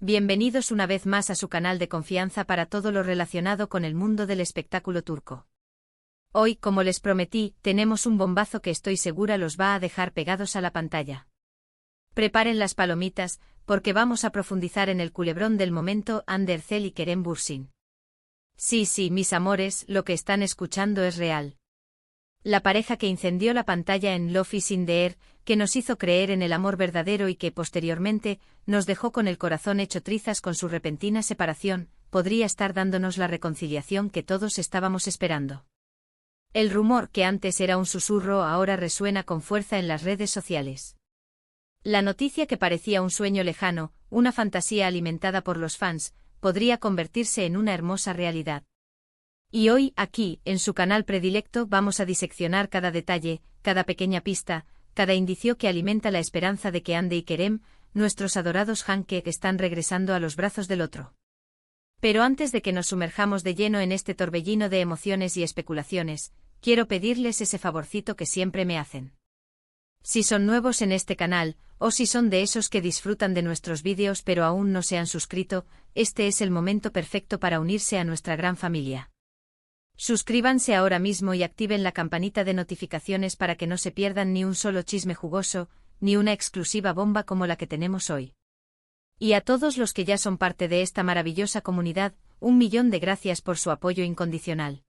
Bienvenidos una vez más a su canal de confianza para todo lo relacionado con el mundo del espectáculo turco. Hoy, como les prometí, tenemos un bombazo que estoy segura los va a dejar pegados a la pantalla. Preparen las palomitas, porque vamos a profundizar en el culebrón del momento Hande Erçel y Kerem Bürsin. Sí, mis amores, lo que están escuchando es real. La pareja que incendió la pantalla en Love is in the Air, que nos hizo creer en el amor verdadero y que, posteriormente, nos dejó con el corazón hecho trizas con su repentina separación, podría estar dándonos la reconciliación que todos estábamos esperando. El rumor que antes era un susurro ahora resuena con fuerza en las redes sociales. La noticia que parecía un sueño lejano, una fantasía alimentada por los fans, podría convertirse en una hermosa realidad. Y hoy, aquí, en su canal predilecto, vamos a diseccionar cada detalle, cada pequeña pista, cada indicio que alimenta la esperanza de que Hande y Kerem, nuestros adorados Hanke, están regresando a los brazos del otro. Pero antes de que nos sumerjamos de lleno en este torbellino de emociones y especulaciones, quiero pedirles ese favorcito que siempre me hacen. Si son nuevos en este canal, o si son de esos que disfrutan de nuestros vídeos pero aún no se han suscrito, este es el momento perfecto para unirse a nuestra gran familia. Suscríbanse ahora mismo y activen la campanita de notificaciones para que no se pierdan ni un solo chisme jugoso, ni una exclusiva bomba como la que tenemos hoy. Y a todos los que ya son parte de esta maravillosa comunidad, 1.000.000 de gracias por su apoyo incondicional.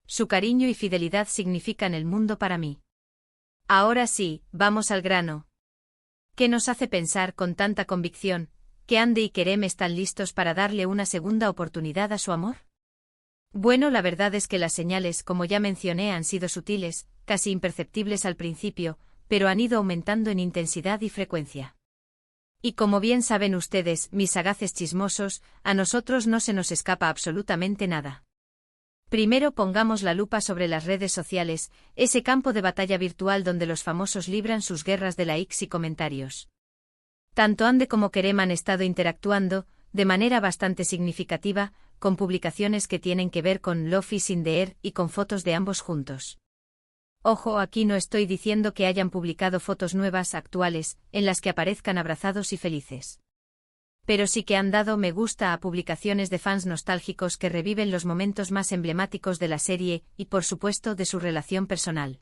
Su cariño y fidelidad significan el mundo para mí. Ahora sí, vamos al grano. ¿Qué nos hace pensar con tanta convicción que Hande y Kerem están listos para darle una segunda oportunidad a su amor? Bueno, la verdad es que las señales, como ya mencioné, han sido sutiles, casi imperceptibles al principio, pero han ido aumentando en intensidad y frecuencia. Y como bien saben ustedes, mis sagaces chismosos, a nosotros no se nos escapa absolutamente nada. Primero pongamos la lupa sobre las redes sociales, ese campo de batalla virtual donde los famosos libran sus guerras de likes y comentarios. Tanto Hande como Kerem han estado interactuando, de manera bastante significativa, con publicaciones que tienen que ver con Love is in the Air y con fotos de ambos juntos. Ojo, aquí no estoy diciendo que hayan publicado fotos nuevas, actuales, en las que aparezcan abrazados y felices. Pero sí que han dado me gusta a publicaciones de fans nostálgicos que reviven los momentos más emblemáticos de la serie y, por supuesto, de su relación personal.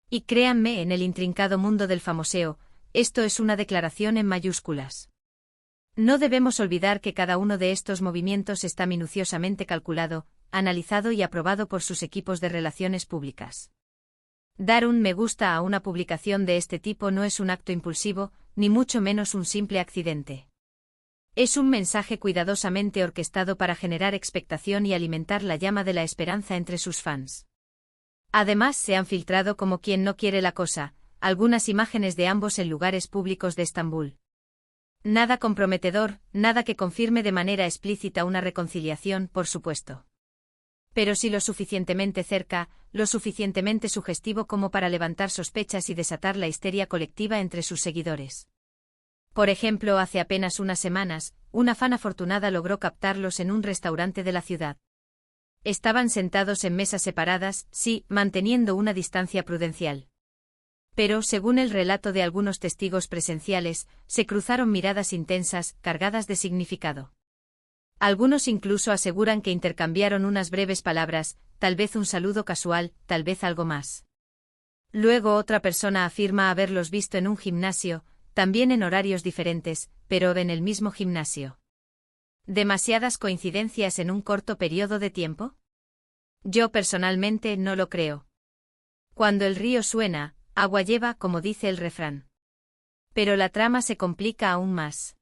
Y créanme, en el intrincado mundo del famoseo, esto es una declaración en mayúsculas. No debemos olvidar que cada uno de estos movimientos está minuciosamente calculado, analizado y aprobado por sus equipos de relaciones públicas. Dar un me gusta a una publicación de este tipo no es un acto impulsivo, ni mucho menos un simple accidente. Es un mensaje cuidadosamente orquestado para generar expectación y alimentar la llama de la esperanza entre sus fans. Además, se han filtrado como quien no quiere la cosa, algunas imágenes de ambos en lugares públicos de Estambul. Nada comprometedor, nada que confirme de manera explícita una reconciliación, por supuesto. Pero sí lo suficientemente cerca, lo suficientemente sugestivo como para levantar sospechas y desatar la histeria colectiva entre sus seguidores. Por ejemplo, hace apenas unas semanas, una fan afortunada logró captarlos en un restaurante de la ciudad. Estaban sentados en mesas separadas, sí, manteniendo una distancia prudencial. Pero, según el relato de algunos testigos presenciales, se cruzaron miradas intensas, cargadas de significado. Algunos incluso aseguran que intercambiaron unas breves palabras, tal vez un saludo casual, tal vez algo más. Luego otra persona afirma haberlos visto en un gimnasio, también en horarios diferentes, pero en el mismo gimnasio. ¿Demasiadas coincidencias en un corto periodo de tiempo? Yo personalmente no lo creo. Cuando el río suena, agua lleva, como dice el refrán. Pero la trama se complica aún más.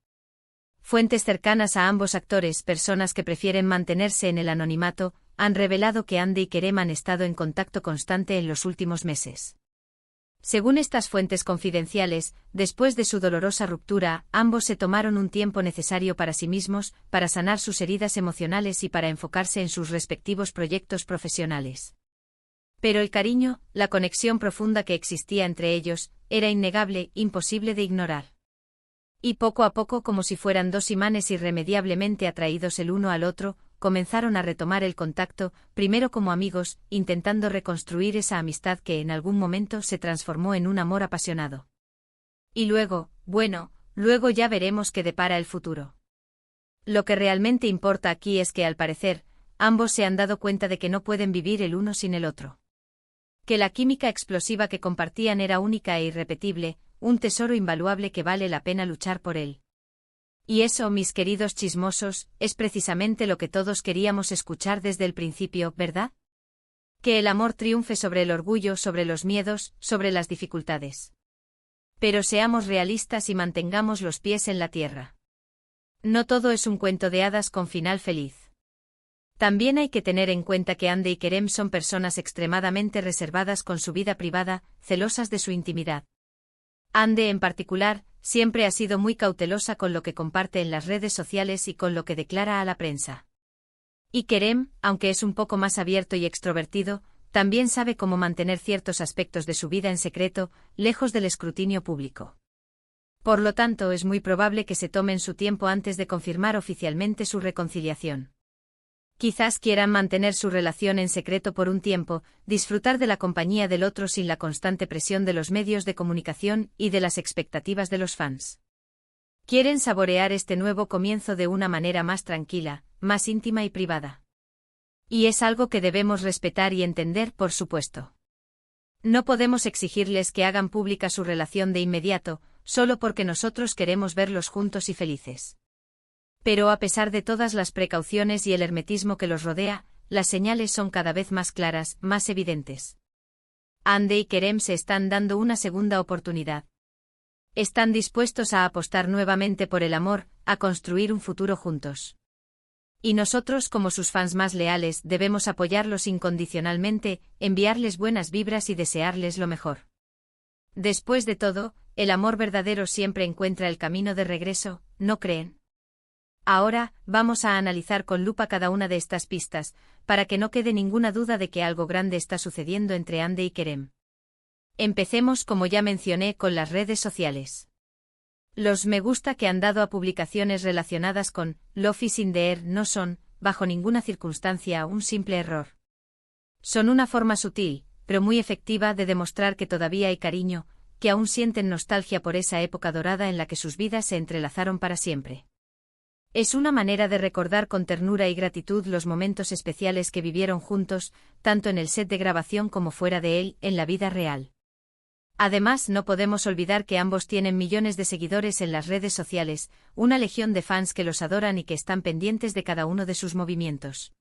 Fuentes cercanas a ambos actores, personas que prefieren mantenerse en el anonimato, han revelado que Hande y Kerem han estado en contacto constante en los últimos meses. Según estas fuentes confidenciales, después de su dolorosa ruptura, ambos se tomaron un tiempo necesario para sí mismos, para sanar sus heridas emocionales y para enfocarse en sus respectivos proyectos profesionales. Pero el cariño, la conexión profunda que existía entre ellos, era innegable, imposible de ignorar. Y poco a poco, como si fueran dos imanes irremediablemente atraídos el uno al otro, comenzaron a retomar el contacto, primero como amigos, intentando reconstruir esa amistad que en algún momento se transformó en un amor apasionado. Y luego, bueno, luego ya veremos qué depara el futuro. Lo que realmente importa aquí es que, al parecer, ambos se han dado cuenta de que no pueden vivir el uno sin el otro. Que la química explosiva que compartían era única e irrepetible, un tesoro invaluable que vale la pena luchar por él. Y eso, mis queridos chismosos, es precisamente lo que todos queríamos escuchar desde el principio, ¿verdad? Que el amor triunfe sobre el orgullo, sobre los miedos, sobre las dificultades. Pero seamos realistas y mantengamos los pies en la tierra. No todo es un cuento de hadas con final feliz. También hay que tener en cuenta que Ande y Kerem son personas extremadamente reservadas con su vida privada, celosas de su intimidad. Ande, en particular, siempre ha sido muy cautelosa con lo que comparte en las redes sociales y con lo que declara a la prensa. Y Kerem, aunque es un poco más abierto y extrovertido, también sabe cómo mantener ciertos aspectos de su vida en secreto, lejos del escrutinio público. Por lo tanto, es muy probable que se tomen su tiempo antes de confirmar oficialmente su reconciliación. Quizás quieran mantener su relación en secreto por un tiempo, disfrutar de la compañía del otro sin la constante presión de los medios de comunicación y de las expectativas de los fans. Quieren saborear este nuevo comienzo de una manera más tranquila, más íntima y privada. Y es algo que debemos respetar y entender, por supuesto. No podemos exigirles que hagan pública su relación de inmediato, solo porque nosotros queremos verlos juntos y felices. Pero a pesar de todas las precauciones y el hermetismo que los rodea, las señales son cada vez más claras, más evidentes. Ande y Kerem se están dando una segunda oportunidad. Están dispuestos a apostar nuevamente por el amor, a construir un futuro juntos. Y nosotros, como sus fans más leales, debemos apoyarlos incondicionalmente, enviarles buenas vibras y desearles lo mejor. Después de todo, el amor verdadero siempre encuentra el camino de regreso, ¿no creen? Ahora, vamos a analizar con lupa cada una de estas pistas, para que no quede ninguna duda de que algo grande está sucediendo entre Ande y Kerem. Empecemos, como ya mencioné, con las redes sociales. Los me gusta que han dado a publicaciones relacionadas con Love is in the air no son, bajo ninguna circunstancia, un simple error. Son una forma sutil, pero muy efectiva de demostrar que todavía hay cariño, que aún sienten nostalgia por esa época dorada en la que sus vidas se entrelazaron para siempre. Es una manera de recordar con ternura y gratitud los momentos especiales que vivieron juntos, tanto en el set de grabación como fuera de él, en la vida real. Además, no podemos olvidar que ambos tienen millones de seguidores en las redes sociales, una legión de fans que los adoran y que están pendientes de cada uno de sus movimientos.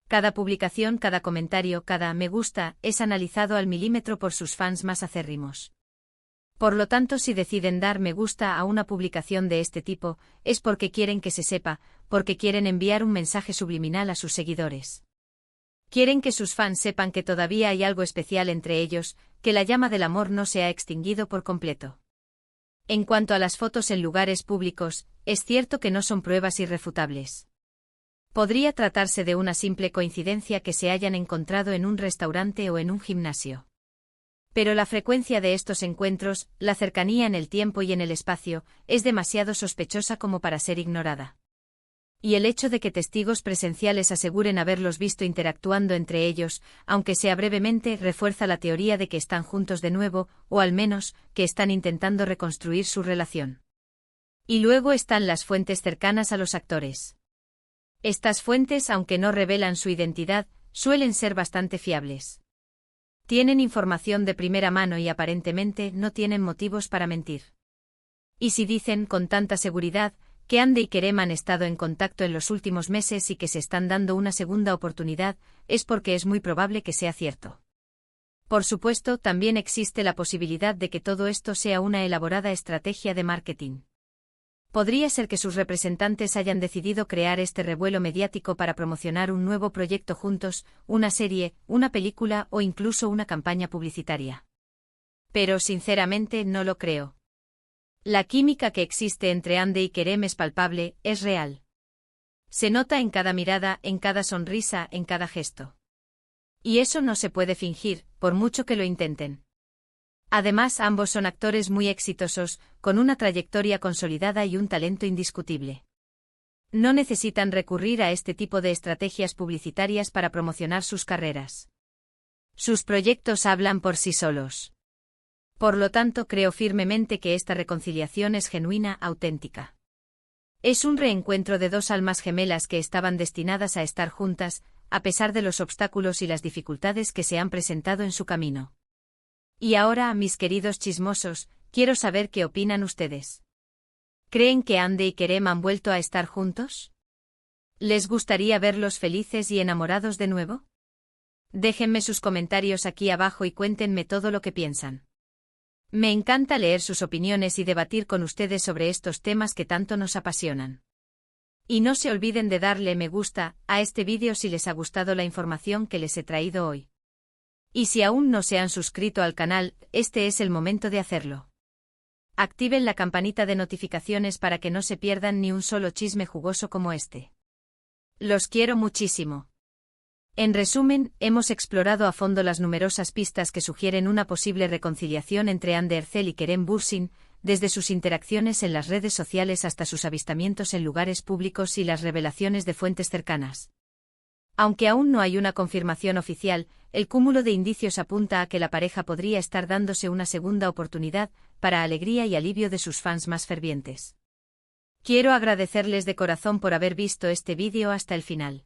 Cada publicación, cada comentario, cada me gusta, es analizado al milímetro por sus fans más acérrimos. Por lo tanto, si deciden dar me gusta a una publicación de este tipo, es porque quieren que se sepa, porque quieren enviar un mensaje subliminal a sus seguidores. Quieren que sus fans sepan que todavía hay algo especial entre ellos, que la llama del amor no se ha extinguido por completo. En cuanto a las fotos en lugares públicos, es cierto que no son pruebas irrefutables. Podría tratarse de una simple coincidencia que se hayan encontrado en un restaurante o en un gimnasio. Pero la frecuencia de estos encuentros, la cercanía en el tiempo y en el espacio, es demasiado sospechosa como para ser ignorada. Y el hecho de que testigos presenciales aseguren haberlos visto interactuando entre ellos, aunque sea brevemente, refuerza la teoría de que están juntos de nuevo, o al menos, que están intentando reconstruir su relación. Y luego están las fuentes cercanas a los actores. Estas fuentes, aunque no revelan su identidad, suelen ser bastante fiables. Tienen información de primera mano y aparentemente no tienen motivos para mentir. Y si dicen con tanta seguridad que Ande y Kerem han estado en contacto en los últimos meses y que se están dando una segunda oportunidad, es porque es muy probable que sea cierto. Por supuesto, también existe la posibilidad de que todo esto sea una elaborada estrategia de marketing. Podría ser que sus representantes hayan decidido crear este revuelo mediático para promocionar un nuevo proyecto juntos, una serie, una película o incluso una campaña publicitaria. Pero sinceramente no lo creo. La química que existe entre Ande y Kerem es palpable, es real. Se nota en cada mirada, en cada sonrisa, en cada gesto. Y eso no se puede fingir, por mucho que lo intenten. Además, ambos son actores muy exitosos, con una trayectoria consolidada y un talento indiscutible. No necesitan recurrir a este tipo de estrategias publicitarias para promocionar sus carreras. Sus proyectos hablan por sí solos. Por lo tanto, creo firmemente que esta reconciliación es genuina, auténtica. Es un reencuentro de dos almas gemelas que estaban destinadas a estar juntas, a pesar de los obstáculos y las dificultades que se han presentado en su camino. Y ahora, mis queridos chismosos, quiero saber qué opinan ustedes. ¿Creen que Ande y Kerem han vuelto a estar juntos? ¿Les gustaría verlos felices y enamorados de nuevo? Déjenme sus comentarios aquí abajo y cuéntenme todo lo que piensan. Me encanta leer sus opiniones y debatir con ustedes sobre estos temas que tanto nos apasionan. Y no se olviden de darle me gusta a este vídeo si les ha gustado la información que les he traído hoy. Y si aún no se han suscrito al canal, este es el momento de hacerlo. Activen la campanita de notificaciones para que no se pierdan ni un solo chisme jugoso como este. Los quiero muchísimo. En resumen, hemos explorado a fondo las numerosas pistas que sugieren una posible reconciliación entre Hande Erçel y Kerem Bürsin, desde sus interacciones en las redes sociales hasta sus avistamientos en lugares públicos y las revelaciones de fuentes cercanas. Aunque aún no hay una confirmación oficial, el cúmulo de indicios apunta a que la pareja podría estar dándose una segunda oportunidad, para alegría y alivio de sus fans más fervientes. Quiero agradecerles de corazón por haber visto este vídeo hasta el final.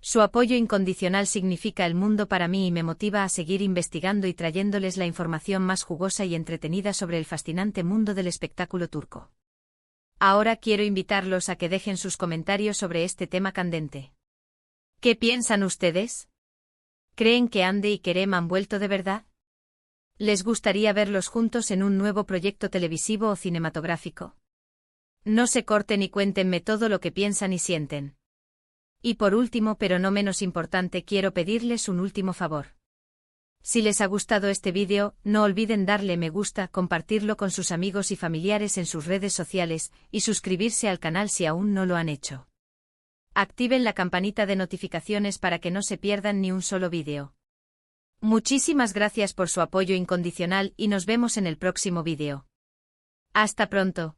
Su apoyo incondicional significa el mundo para mí y me motiva a seguir investigando y trayéndoles la información más jugosa y entretenida sobre el fascinante mundo del espectáculo turco. Ahora quiero invitarlos a que dejen sus comentarios sobre este tema candente. ¿Qué piensan ustedes? ¿Creen que Hande y Kerem han vuelto de verdad? ¿Les gustaría verlos juntos en un nuevo proyecto televisivo o cinematográfico? No se corten y cuéntenme todo lo que piensan y sienten. Y por último, pero no menos importante, quiero pedirles un último favor. Si les ha gustado este vídeo, no olviden darle me gusta, compartirlo con sus amigos y familiares en sus redes sociales, y suscribirse al canal si aún no lo han hecho. Activen la campanita de notificaciones para que no se pierdan ni un solo vídeo. Muchísimas gracias por su apoyo incondicional y nos vemos en el próximo vídeo. Hasta pronto.